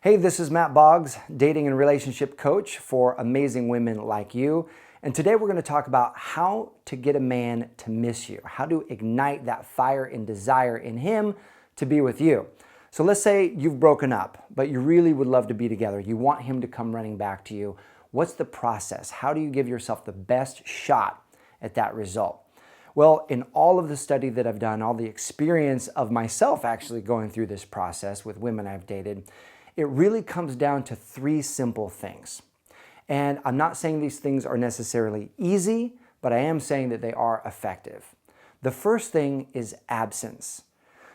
Hey, this is Matt Boggs, dating and relationship coach for amazing women like you. And today we're going to talk about how to get a man to miss you, how to ignite that fire and desire in him to be with you. So let's say you've broken up, but you really would love to be together. You want him to come running back to you. What's the process? How do you give yourself the best shot at that result? Well, in all of the study that I've done, all the experience of myself actually going through this process with women I've dated, it really comes down to three simple things. And I'm not saying these things are necessarily easy, but I am saying that they are effective. The first thing is absence.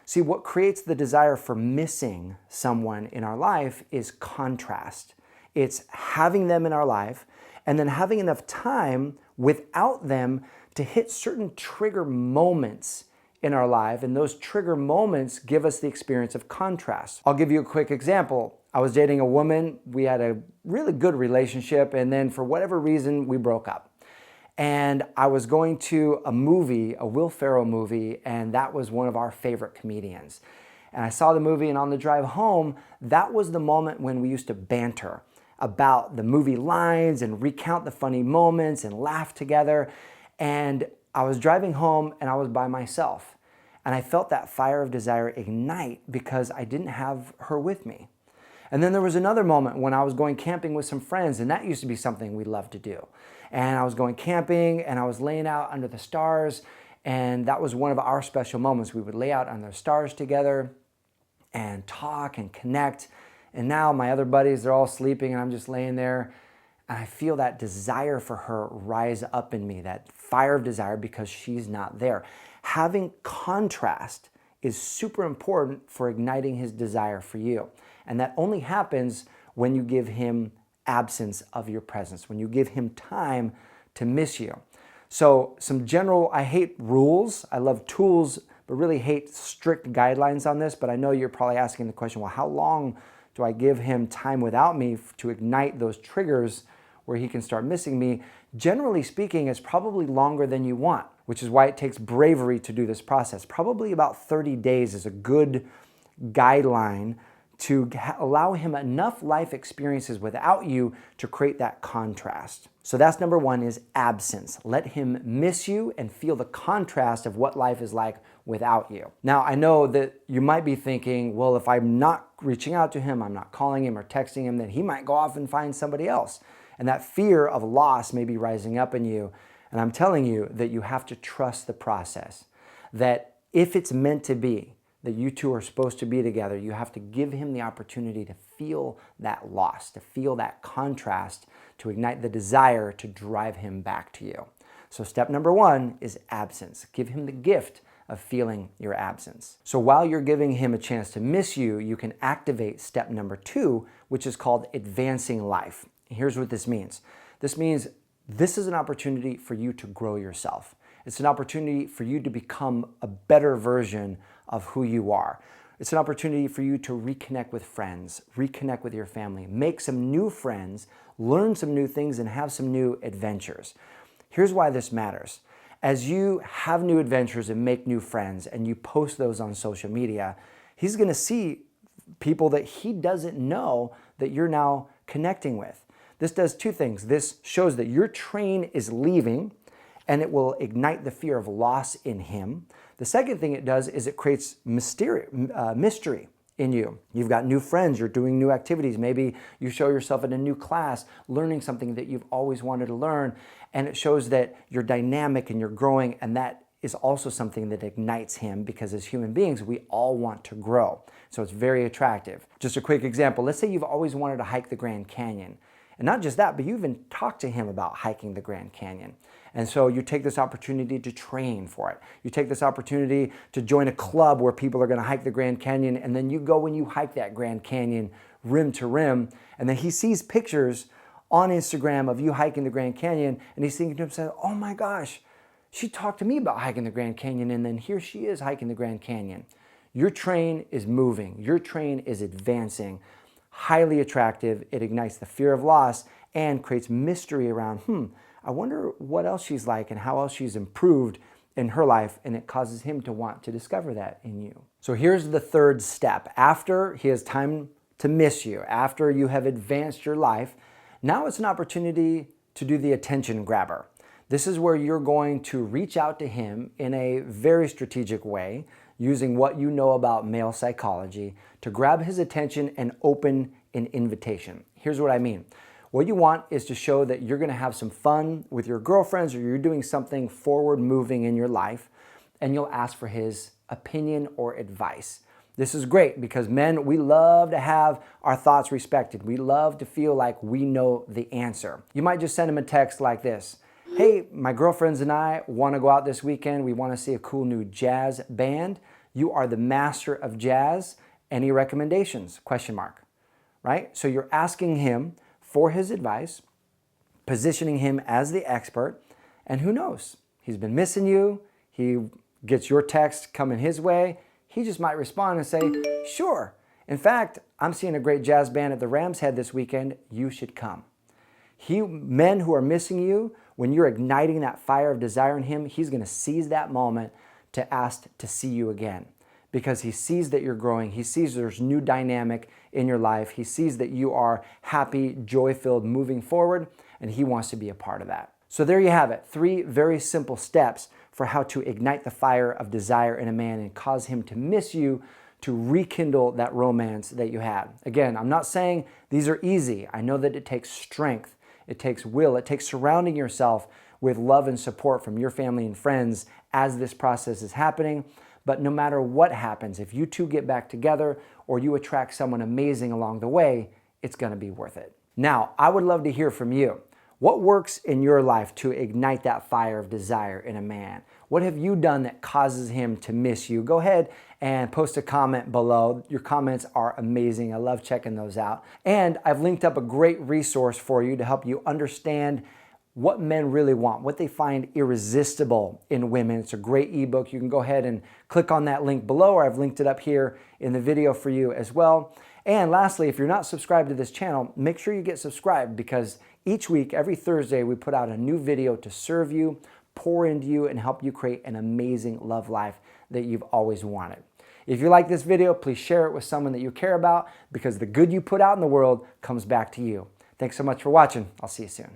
See, what creates the desire for missing someone in our life is contrast. It's having them in our life and then having enough time without them to hit certain trigger moments in our life, and those trigger moments give us the experience of contrast. I'll give you a quick example. I was dating a woman, we had a really good relationship, and then for whatever reason, we broke up. And I was going to a movie, a Will Ferrell movie, and that was one of our favorite comedians. And I saw the movie, and on the drive home, that was the moment when we used to banter about the movie lines and recount the funny moments and laugh together. And I was driving home and I was by myself. And I felt that fire of desire ignite because I didn't have her with me. And then there was another moment when I was going camping with some friends, and that used to be something we loved to do. And I was going camping and I was laying out under the stars, and that was one of our special moments. We would lay out under the stars together and talk and connect. And now my other buddies, they're all sleeping and I'm just laying there. And I feel that desire for her rise up in me, that fire of desire because she's not there. Having contrast is super important for igniting his desire for you. And that only happens when you give him absence of your presence, when you give him time to miss you. So I hate rules. I love tools, but really hate strict guidelines on this. But I know you're probably asking the question, well, how long do I give him time without me to ignite those triggers where he can start missing me? Generally speaking, it's probably longer than you want, which is why it takes bravery to do this process. Probably about 30 days is a good guideline to allow him enough life experiences without you to create that contrast. So that's number one, is absence. Let him miss you and feel the contrast of what life is like without you. Now, I know that you might be thinking, well, if I'm not reaching out to him, I'm not calling him or texting him, then he might go off and find somebody else. And that fear of loss may be rising up in you. And I'm telling you that you have to trust the process. That if it's meant to be, that you two are supposed to be together, you have to give him the opportunity to feel that loss, to feel that contrast, to ignite the desire to drive him back to you. So step number one is absence. Give him the gift of feeling your absence. So while you're giving him a chance to miss you, you can activate step number two, which is called advancing life. Here's what this means. This means this is an opportunity for you to grow yourself. It's an opportunity for you to become a better version of who you are. It's an opportunity for you to reconnect with friends, reconnect with your family, make some new friends, learn some new things, and have some new adventures. Here's why this matters. As you have new adventures and make new friends and you post those on social media, he's going to see people that he doesn't know that you're now connecting with. This does two things. This shows that your train is leaving, and it will ignite the fear of loss in him. The second thing it does is it creates mystery in you. You've got new friends, you're doing new activities. Maybe you show yourself in a new class, learning something that you've always wanted to learn, and it shows that you're dynamic and you're growing, and that is also something that ignites him, because as human beings, we all want to grow. So it's very attractive. Just a quick example. Let's say you've always wanted to hike the Grand Canyon. And not just that, but you even talked to him about hiking the Grand Canyon. And so you take this opportunity to train for it. You take this opportunity to join a club where people are going to hike the Grand Canyon, and then you go and you hike that Grand Canyon rim to rim, and then he sees pictures on Instagram of you hiking the Grand Canyon, and he's thinking to himself, oh my gosh, she talked to me about hiking the Grand Canyon, and then here she is hiking the Grand Canyon. Your train is moving. Your train is advancing. Highly attractive. It ignites the fear of loss and creates mystery around, I wonder what else she's like and how else she's improved in her life, and it causes him to want to discover that in you. So here's the third step. After he has time to miss you, after you have advanced your life, now it's an opportunity to do the attention grabber. This is where you're going to reach out to him in a very strategic way, using what you know about male psychology to grab his attention and open an invitation. Here's what I mean. What you want is to show that you're going to have some fun with your girlfriends, or you're doing something forward moving in your life, and you'll ask for his opinion or advice. This is great because men, we love to have our thoughts respected. We love to feel like we know the answer. You might just send him a text like this. Hey, my girlfriends and I want to go out this weekend. We want to see a cool new jazz band. You are the master of jazz. Any recommendations? Question mark. Right? So you're asking him for his advice, positioning him as the expert, and who knows? He's been missing you. He gets your text coming his way. He just might respond and say, sure. In fact, I'm seeing a great jazz band at the Ram's Head this weekend. You should come. Men who are missing you, when you're igniting that fire of desire in him, he's going to seize that moment to ask to see you again, because he sees that you're growing. He sees there's new dynamic in your life. He sees that you are happy, joy-filled, moving forward, and he wants to be a part of that. So there you have it. 3 very simple steps for how to ignite the fire of desire in a man and cause him to miss you, to rekindle that romance that you had. Again, I'm not saying these are easy. I know that it takes strength. It takes will. It takes surrounding yourself with love and support from your family and friends as this process is happening. But no matter what happens, if you two get back together or you attract someone amazing along the way, it's going to be worth it. Now, I would love to hear from you. What works in your life to ignite that fire of desire in a man? What have you done that causes him to miss you? Go ahead and post a comment below. Your comments are amazing. I love checking those out. And I've linked up a great resource for you to help you understand what men really want, what they find irresistible in women. It's a great ebook. You can go ahead and click on that link below, or I've linked it up here in the video for you as well. And lastly, if you're not subscribed to this channel, make sure you get subscribed, because each week, every Thursday, we put out a new video to serve you, pour into you, and help you create an amazing love life that you've always wanted. If you like this video, please share it with someone that you care about, because the good you put out in the world comes back to you. Thanks so much for watching. I'll see you soon.